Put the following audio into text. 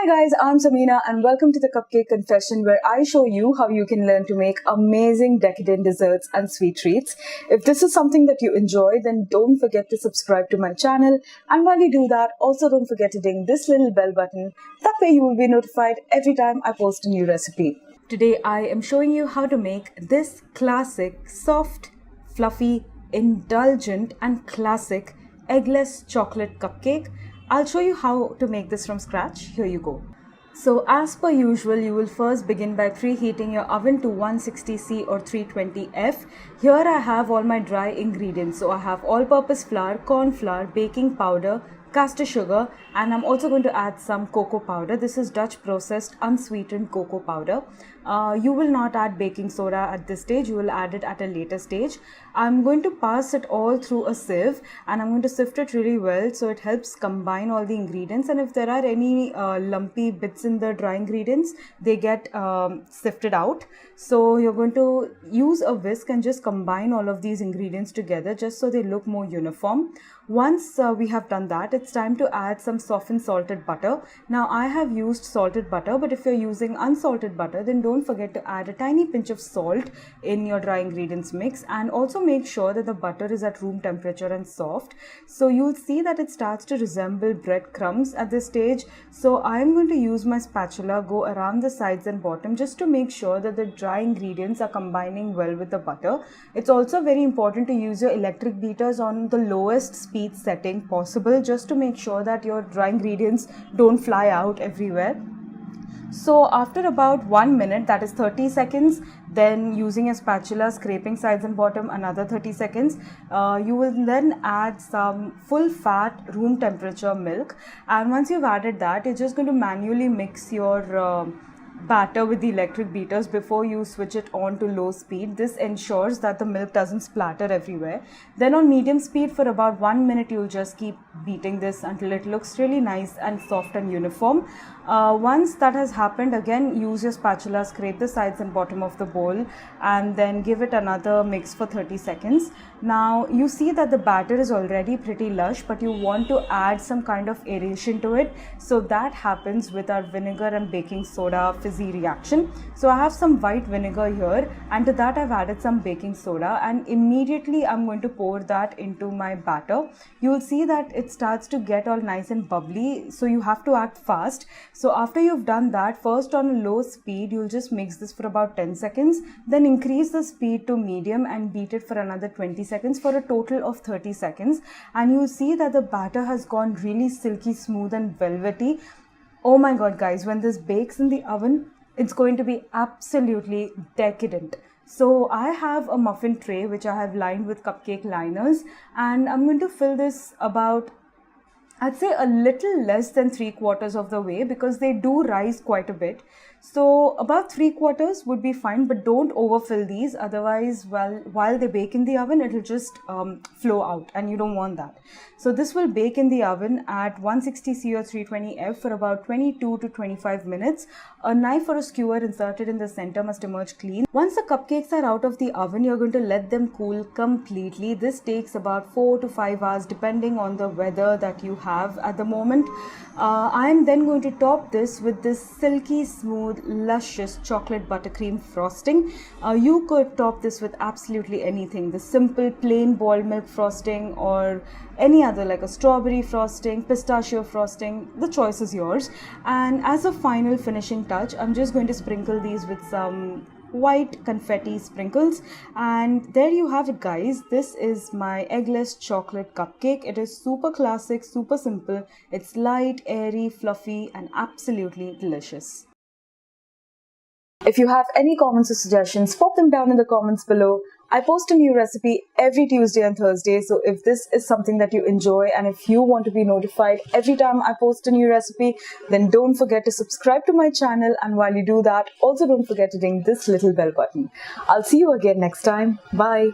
Hi guys, I'm Samina and welcome to the Cupcake Confession, where I show you how you can learn to make amazing decadent desserts and sweet treats. If this is something that you enjoy, then don't forget to subscribe to my channel, and while you do that, also don't forget to ding this little bell button. That way you will be notified every time I post a new recipe. Today I am showing you how to make this classic, soft, fluffy, indulgent and classic eggless chocolate cupcake. I'll show you how to make this from scratch. Here you go. So as per usual, you will first begin by preheating your oven to 160C or 320F. Here I have all my dry ingredients. So I have all-purpose flour, corn flour, baking powder, caster sugar, and I'm also going to add some cocoa powder. This is Dutch processed unsweetened cocoa powder. You will not add baking soda at this stage, you will add it at a later stage. I'm going to pass it all through a sieve and I'm going to sift it really well so it helps combine all the ingredients, and if there are any lumpy bits in the dry ingredients, they get sifted out. So you're going to use a whisk and just combine all of these ingredients together just so they look more uniform. Once we have done that, it's time to add some softened salted butter. Now I have used salted butter, but if you're using unsalted butter, then don't forget to add a tiny pinch of salt in your dry ingredients mix, and also make sure that the butter is at room temperature and soft. So you'll see that it starts to resemble breadcrumbs at this stage. So I'm going to use my spatula, go around the sides and bottom just to make sure that the dry ingredients are combining well with the butter. It's also very important to use your electric beaters on the lowest speed setting possible, just to make sure that your dry ingredients don't fly out everywhere. So after about 1 minute, that is 30 seconds, then using a spatula, scraping sides and bottom another 30 seconds, you will then add some full fat room temperature milk. And once you've added that, you're just going to manually mix your batter with the electric beaters before you switch it on to low speed. This ensures that the milk doesn't splatter everywhere. Then on medium speed for about 1 minute, you'll just keep beating this until it looks really nice and soft and uniform. Once that has happened, again use your spatula, scrape the sides and bottom of the bowl, and then give it another mix for 30 seconds. Now you see that the batter is already pretty lush, but you want to add some kind of aeration to it. So that happens with our vinegar and baking soda fizzy reaction. So I have some white vinegar here, and to that I've added some baking soda, and immediately I'm going to pour that into my batter. You will see that it starts to get all nice and bubbly, so you have to act fast. So after you've done that, first on a low speed, you'll just mix this for about 10 seconds, then increase the speed to medium and beat it for another 20 seconds for a total of 30 seconds. And you'll see that the batter has gone really silky smooth and velvety. Oh my god guys, when this bakes in the oven, it's going to be absolutely decadent. So I have a muffin tray which I have lined with cupcake liners, and I'm going to fill this about, I'd say, a little less than 3/4 of the way, because they do rise quite a bit. So about 3/4 would be fine, but don't overfill these, otherwise while they bake in the oven, it will just flow out, and you don't want that. So this will bake in the oven at 160C or 320F for about 22 to 25 minutes. A knife or a skewer inserted in the center must emerge clean. Once the cupcakes are out of the oven, you're going to let them cool completely. This takes about 4 to 5 hours depending on the weather that you have at the moment. I'm then going to top this with this silky smooth luscious chocolate buttercream frosting. You could top this with absolutely anything, the simple plain boiled milk frosting or any other, like a strawberry frosting, pistachio frosting. The choice is yours. And as a final finishing touch, I'm just going to sprinkle these with some white confetti sprinkles, and there you have it guys. This is my eggless chocolate cupcake. It is super classic, super simple. It's light, airy, fluffy and absolutely delicious. If you have any comments or suggestions, pop them down in the comments below. I post a new recipe every Tuesday and Thursday, so if this is something that you enjoy and if you want to be notified every time I post a new recipe, then don't forget to subscribe to my channel, and while you do that, also don't forget to ding this little bell button. I'll see you again next time. Bye.